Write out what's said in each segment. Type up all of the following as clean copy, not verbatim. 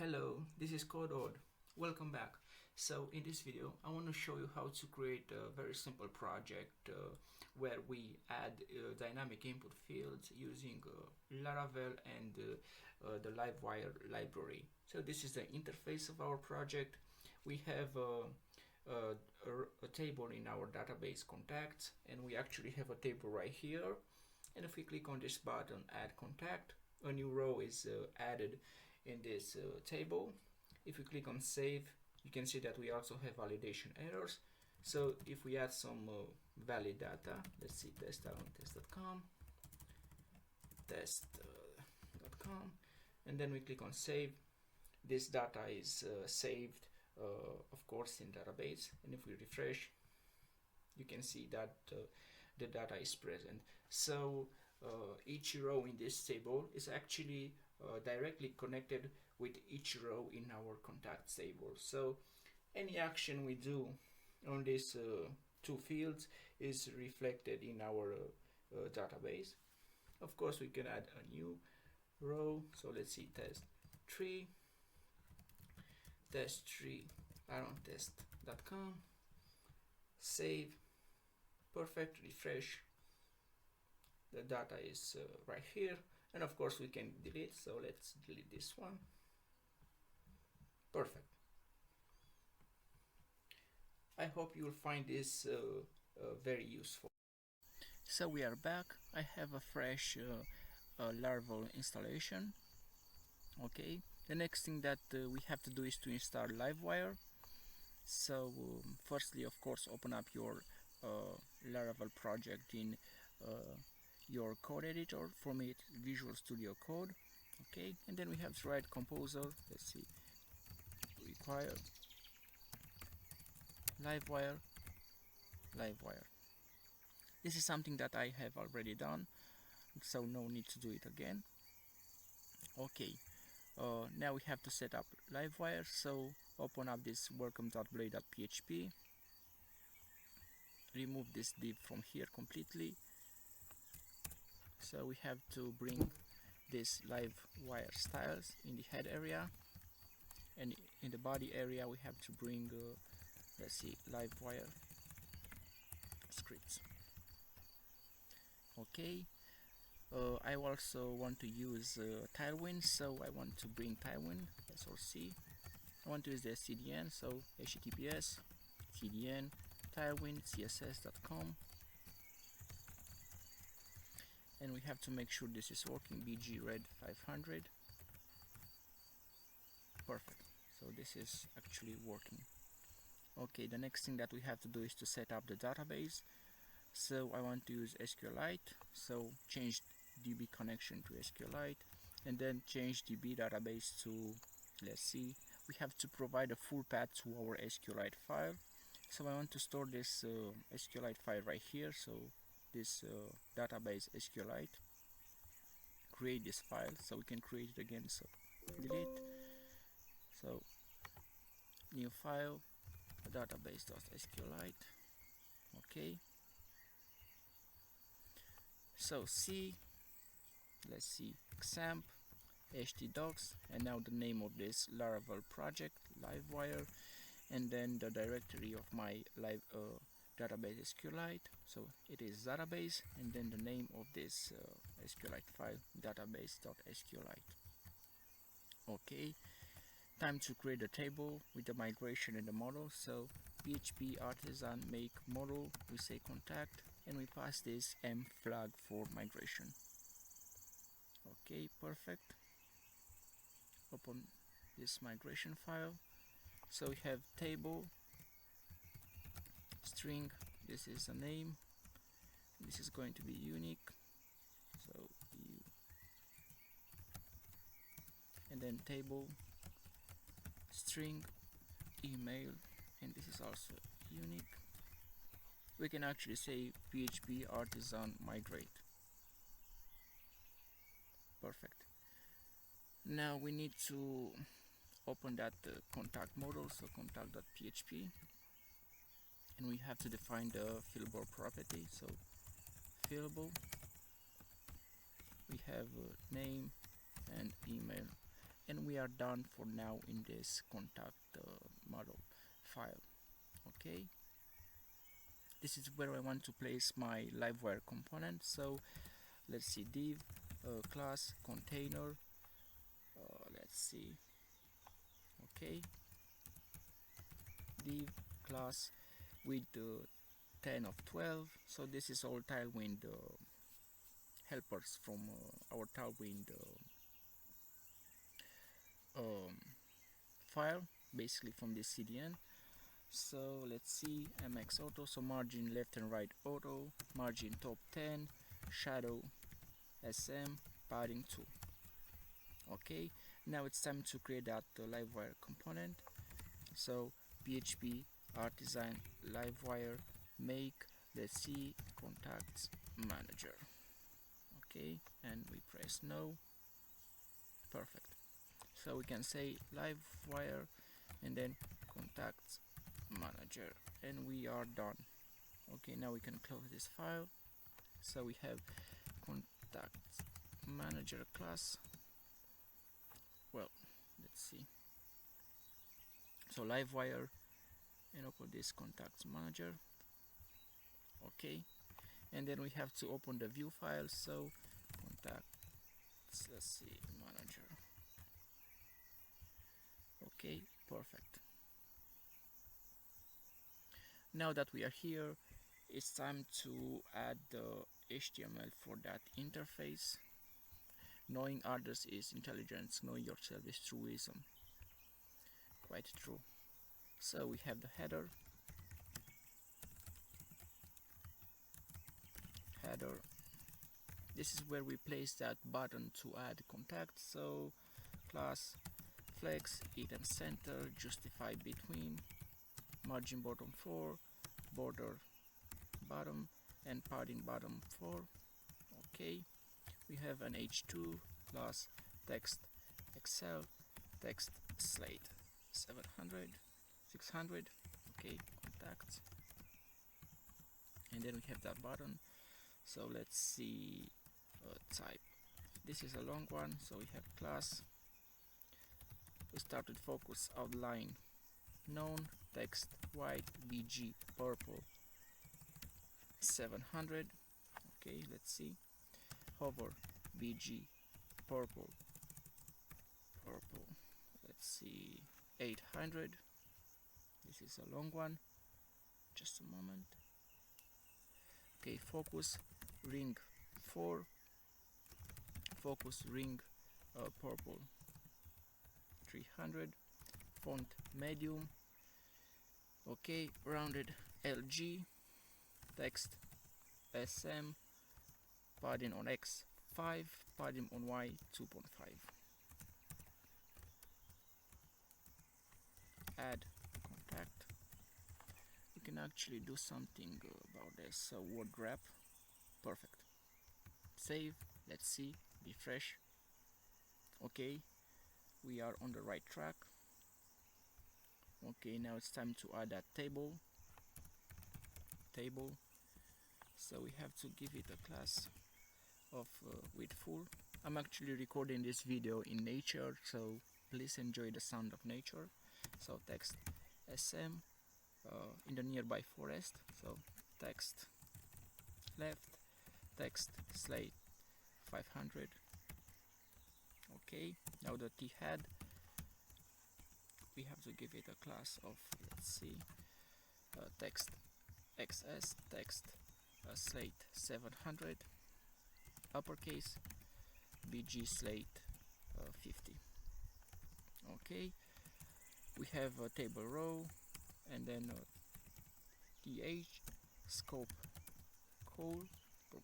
Hello, this is CRUD. Welcome back. So in this video I want to show you how to create a very simple project where we add dynamic input fields using Laravel and the Livewire library. So this is the interface of our project. We have a table in our database contacts, and we actually have a table right here. And if we click on this button, add contact, a new row is added in this table. If we click on save, you can see that we also have validation errors. So if we add some valid data, let's see, test.test.com, test.com, and then we click on save, this data is saved, of course, in database. And if we refresh, you can see that the data is present. So each row in this table is actually directly connected with each row in our contacts table. So any action we do on these two fields is reflected in our database. Of course, we can add a new row. So let's see, test3 around test.com, save, perfect, refresh, the data is right here. And of course we can delete, so let's delete this one. Perfect. I hope you'll find this very useful. So we are back. I have a fresh Laravel installation. Okay, the next thing that we have to do is to install Livewire. So firstly, of course, open up your Laravel project in your code editor. For me, it's Visual Studio Code. Okay, and then we have to write composer. Let's see, require Livewire. This is something that I have already done, so no need to do it again. Okay, now we have to set up Livewire. So open up this welcome.blade.php, remove this div from here completely. So we have to bring this Livewire styles in the head area, and in the body area we have to bring let's see, Livewire scripts. Okay, I also want to use Tailwind, so I want to bring Tailwind, SRC. I want to use the CDN, so HTTPS CDN Tailwind css.com, and we have to make sure this is working, BG red 500. Perfect, so this is actually working. Okay, the next thing that we have to do is to set up the database. So I want to use SQLite, so change DB connection to SQLite, and then change DB database to, let's see, we have to provide a full path to our SQLite file. So I want to store this SQLite file right here. So this database SQLite, create this file, so we can create it again. So delete, so new file, database.sqlite. Okay, so C, let's see, XAMPP, htdocs, and now the name of this Laravel project, Livewire, and then the directory of my database SQLite. So it is database, and then the name of this SQLite file, database.sqlite. Okay, time to create a table with the migration and the model. So PHP artisan make model, we say contact, and we pass this M flag for migration. Okay, perfect. Open this migration file. So we have table, string, this is a name, this is going to be unique, so and then table, string, email, and this is also unique. We can actually say PHP artisan migrate. Perfect. Now we need to open that contact model, so contact.php, and we have to define the fillable property. So fillable, we have name and email, and we are done for now in this contact model file. Okay, this is where I want to place my Livewire component. So let's see, div class container, let's see, okay, div class with 10 of 12. So this is all Tailwind helpers from our Tailwind file, basically from the CDN. So let's see, MX auto, so margin left and right auto, margin top 10, shadow SM, padding 2. Okay, now it's time to create that Livewire component. So PHP artisan Livewire make, let's see, contacts manager. Okay, and we press no. Perfect. So we can say Livewire and then contacts manager, and we are done. Okay, now we can close this file. So we have contacts manager class. Well, let's see. So Livewire, and open this contacts manager. Okay, and then we have to open the view file. So contacts, let's see, manager. Okay, perfect. Now that we are here, it's time to add the HTML for that interface. Knowing others is intelligence, knowing yourself is truism. Quite true. So we have the header, this is where we place that button to add contact. So class flex, hidden center, justify between, margin bottom 4, border bottom, and padding bottom 4. Okay, we have an h2 class text excel, text slate 700, 600. Okay, contacts, and then we have that button. So let's see, type, this is a long one. So we have class, we start with focus, outline known, text white, bg purple 700. Okay, let's see, hover bg purple, let's see, 800. This is a long one, just a moment. Okay, focus ring 4, focus ring purple 300, font medium. Okay, rounded LG, text SM, padding on X 5, padding on Y 2.5. Add contact. You can actually do something about this. So word wrap, perfect. Save, let's see, refresh. Okay, we are on the right track. Okay, now it's time to add that table. So we have to give it a class of with full. I'm actually recording this video in nature, so please enjoy the sound of nature. So text SM in the nearby forest. So text left, text slate 500. Okay, now the t head, we have to give it a class of, let's see, text XS, text slate 700, uppercase, BG slate 50. Okay, we have a table row, and then th scope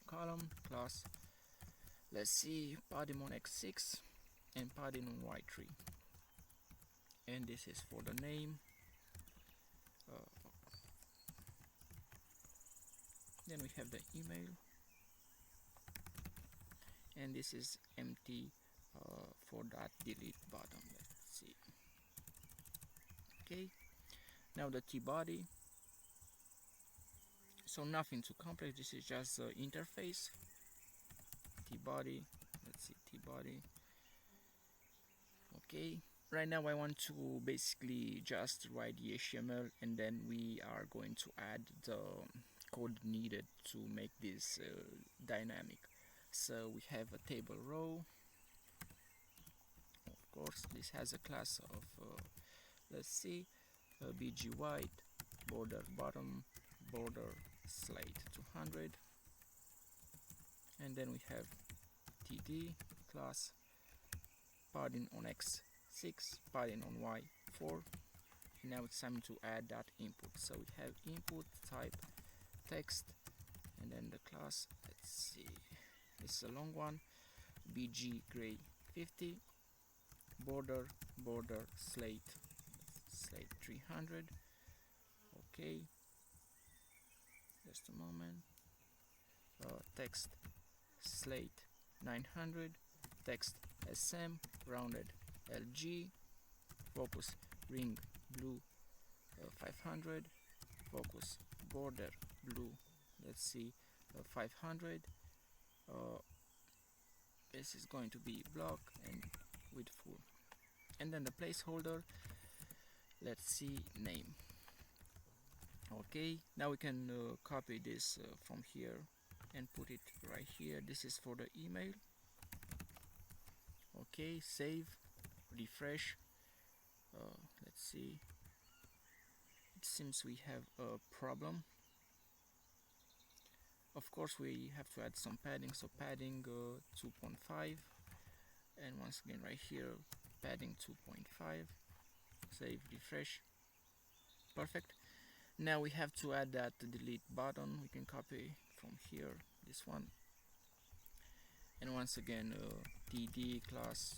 column class, let's see, padding on x6 and padding on y3, and this is for the name. Then we have the email, and this is empty for that delete button. Let's see. Okay, now the t body, so nothing too complex, this is just the interface. T body, let's see, t body. Okay, right now I want to basically just write the HTML, and then we are going to add the code needed to make this dynamic. So we have a table row. Of course, this has a class of let's see, bg white, border bottom, border slate 200, and then we have td class padding on x6, padding on y4. Now it's time to add that input. So we have input type text, and then the class, let's see, it's a long one, bg gray 50, border slate 300. Okay, just a moment. Text slate 900, text sm rounded lg, focus ring blue 500, focus border blue, let's see, 500. This is going to be block and with full, and then the placeholder, let's see, name. Okay, now we can copy this from here and put it right here. This is for the email. Okay, save, refresh. Let's see, it seems we have a problem. Of course we have to add some padding, so padding 2.5, and once again right here padding 2.5. Save, refresh, perfect. Now we have to add that delete button. We can copy from here, this one, and once again td class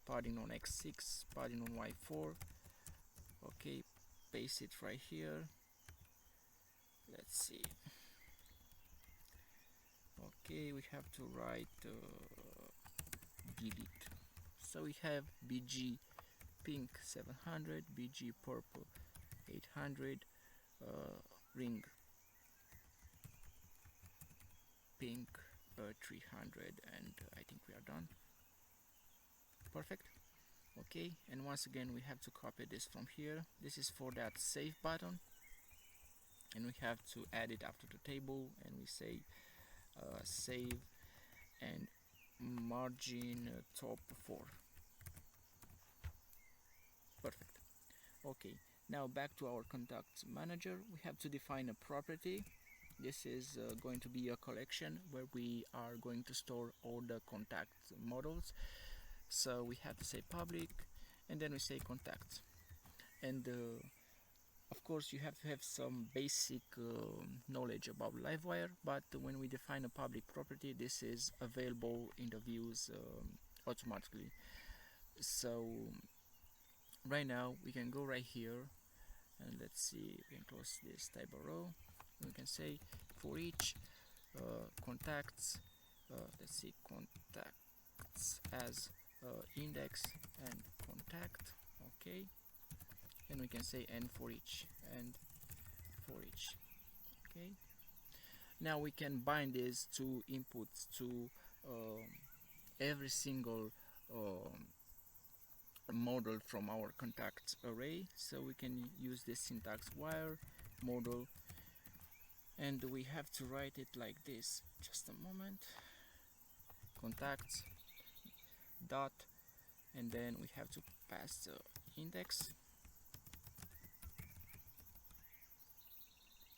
padding on x6, padding on y4. Okay, paste it right here. Let's see. Okay, we have to write delete. So we have bg pink 700, bg purple 800, ring pink 300, and I think we are done. Perfect. Okay, and once again we have to copy this from here. This is for that save button, and we have to add it after the table, and we say save and margin top 4. Perfect. Okay, now back to our contact manager. We have to define a property. This is going to be a collection where we are going to store all the contact models. So we have to say public, and then we say contact, and of course you have to have some basic knowledge about Livewire, but when we define a public property, this is available in the views automatically. So right now we can go right here, and let's see, we can close this table row, and we can say for each contacts, let's see, contacts as index and contact. Okay, and we can say and for each, and for each. Okay, now we can bind these two inputs to every single model from our contacts array. So we can use this syntax wire model, and we have to write it like this. Just a moment. Contacts dot, and then we have to pass the index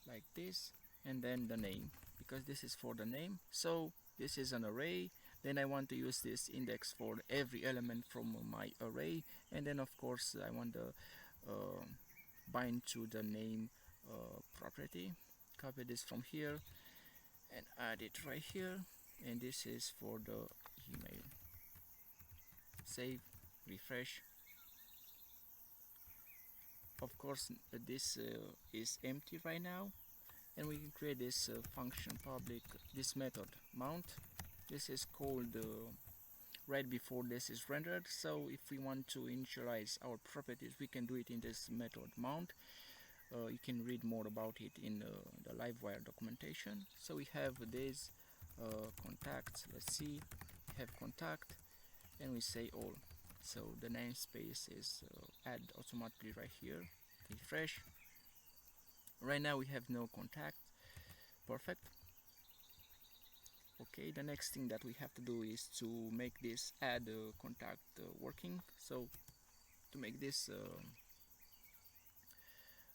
like this, and then the name, because this is for the name. So this is an array, then I want to use this index for every element from my array, and then of course I want to bind to the name property. Copy this from here and add it right here, and this is for the email. Save, refresh. Of course this is empty right now, and we can create this function public, this method mount. This is called right before this is rendered. So if we want to initialize our properties, we can do it in this method mount. You can read more about it in the Livewire documentation. So we have this contacts. Let's see, we have contact, and we say all. So the namespace is add automatically right here. Refresh. Right now we have no contact. Perfect. Okay, the next thing that we have to do is to make this add contact working. So to make this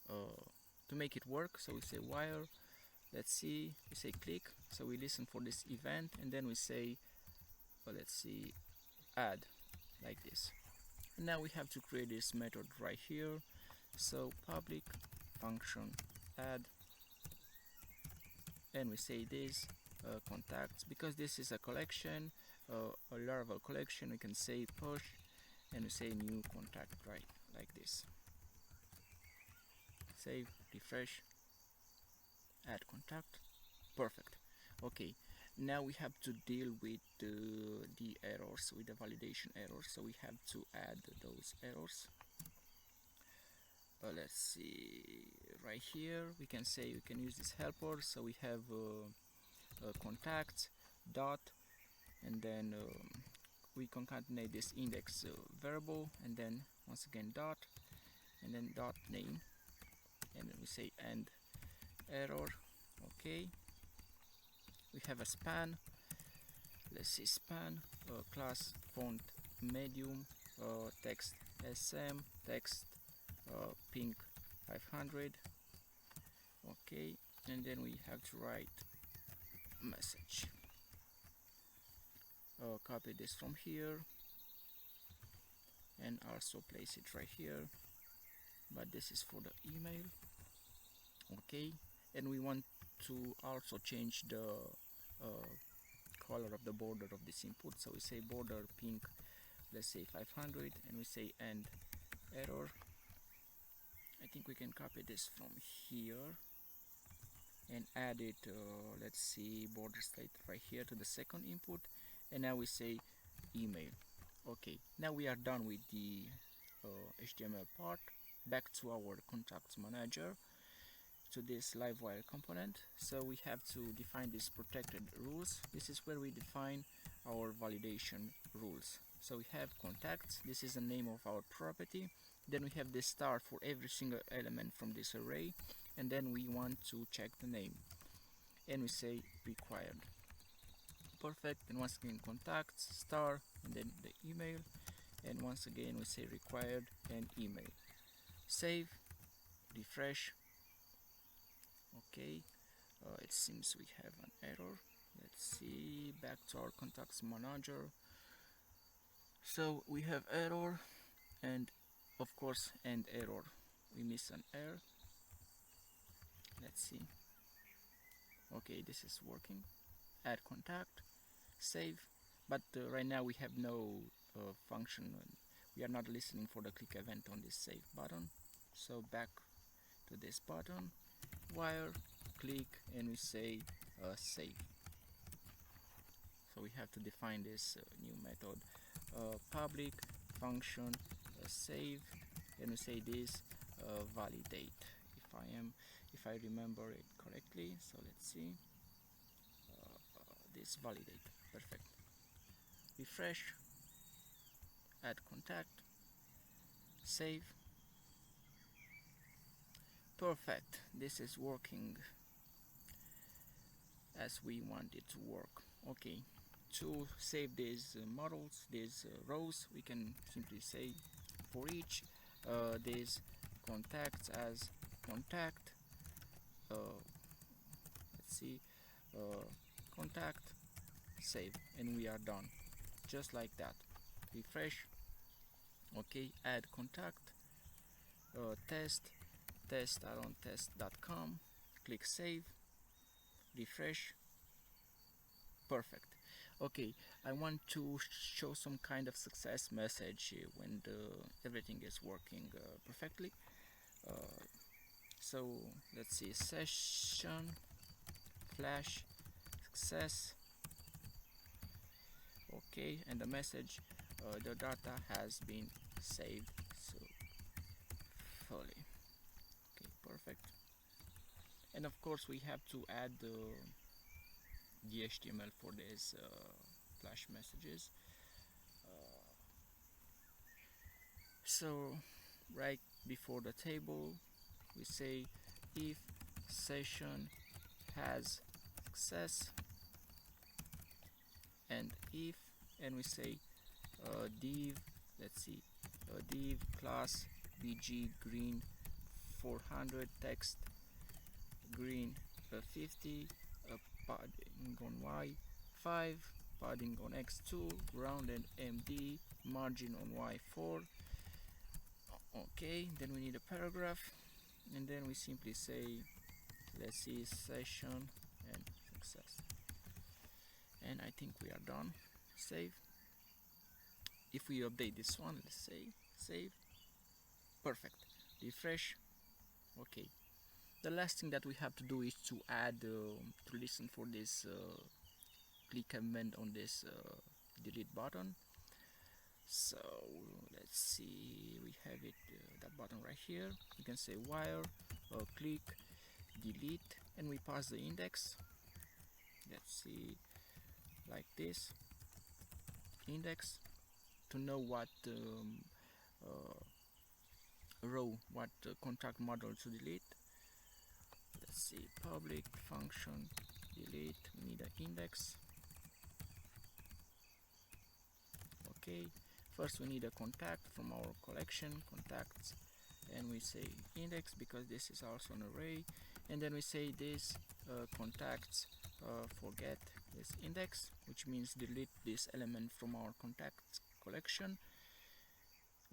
to make it work, so we say wire, let's see, we say click, so we listen for this event, and then we say let's see, add, like this. And now we have to create this method right here. So public function add, and we say this contacts, because this is a collection, a Laravel collection. We can say push, and we say new contact, right, like this. Save, refresh, add contact. Perfect. Okay, now we have to deal with the errors, with the validation errors. So we have to add those errors. Let's see, right here we can say we can use this helper. So we have contact dot, and then we concatenate this index variable, and then once again dot, and then dot name, and then we say end error. Okay, we have a span. Let's see, span class font medium, text sm, text pink 500. Okay, and then we have to write message. Copy this from here and also place it right here, but this is for the email. Okay, and we want to also change the color of the border of this input. So we say border pink, let's say 500, and we say end error. I think we can copy this from here and add it, let's see, border slate right here to the second input, and now we say email. Okay, now we are done with the HTML part. Back to our contacts manager, to this Livewire component. So we have to define these protected rules. This is where we define our validation rules. So we have contacts, this is the name of our property. Then we have this star for every single element from this array, and then we want to check the name, and we say required. Perfect. And once again contacts star, and then the email, and once again we say required and email. Save, refresh. Okay, it seems we have an error. Let's see, back to our contacts manager. So we have error, and of course end error, we miss an error. Let's see. Okay, this is working. Add contact, save, but right now we have no function. We are not listening for the click event on this save button. So back to this button, wire, click, and we say save. So we have to define this new method, public function save, and we say this validate, if I remember it correctly. So let's see, this validate. Perfect. Refresh, add contact, save. Perfect. This is working as we want it to work. Okay, to save these models, these rows, we can simply say for each these contacts as contact, let's see, contact, save, and we are done, just like that. Refresh. Okay, add contact, test around test.com, click save, refresh. Perfect. Okay, I want to show some kind of success message when everything is working perfectly. So let's see, session flash success. Okay, and the message, the data has been saved successfully. Okay, perfect. And of course we have to add the HTML for these flash messages. So right before the table we say if session has success, and if, and we say div, let's see, div class bg green 400, text green 50, padding on y 5, padding on x2, rounded md, margin on y4. Okay, then we need a paragraph, and then we simply say, let's see, session and success, and I think we are done. Save. If we update this one, let's say save. Perfect. Refresh. Okay, the last thing that we have to do is to add to listen for this click event on this delete button. So let's see, we have it, that button right here. You can say wire click delete, and we pass the index. Let's see, like this, index, to know what row, what contact model to delete. Let's see, public function delete, we need an index. Okay, first we need a contact from our collection contacts, and we say index because this is also an array, and then we say this contacts forget this index, which means delete this element from our contacts collection.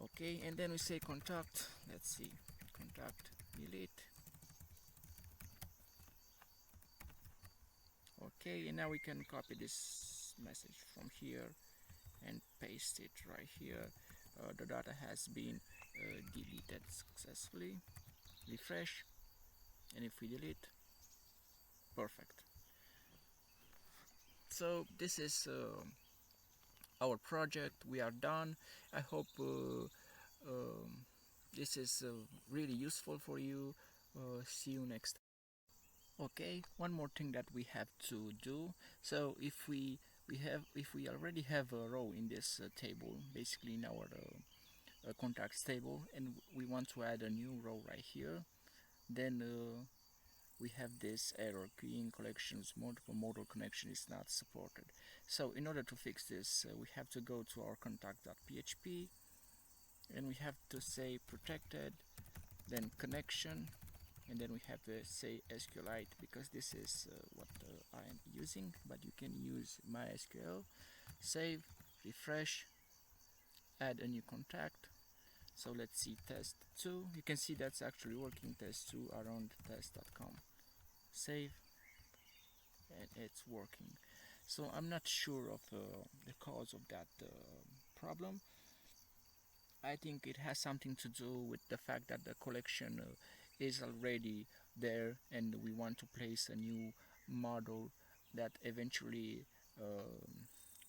Okay, and then we say contact, let's see, contact delete. Okay, and now we can copy this message from here and paste it right here. The data has been deleted successfully. Refresh, and if we delete, perfect. So this is our project. We are done. I hope this is really useful for you. See you next time. Okay, one more thing that we have to do. So if we already have a row in this table, basically in our contacts table, and we want to add a new row right here, then we have this error, queuing collections multiple model connection is not supported. So in order to fix this, we have to go to our contact.php, and we have to say protected, then connection, and then we have to say SQLite because this is what I am using, but you can use MySQL. Save, refresh, add a new contact. So let's see, test2. You can see that's actually working, test2 around test.com. Save, and it's working. So I'm not sure of the cause of that problem. I think it has something to do with the fact that the collection is already there, and we want to place a new model that eventually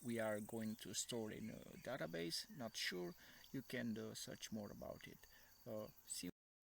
we are going to store in a database. Not sure. You can search more about it. See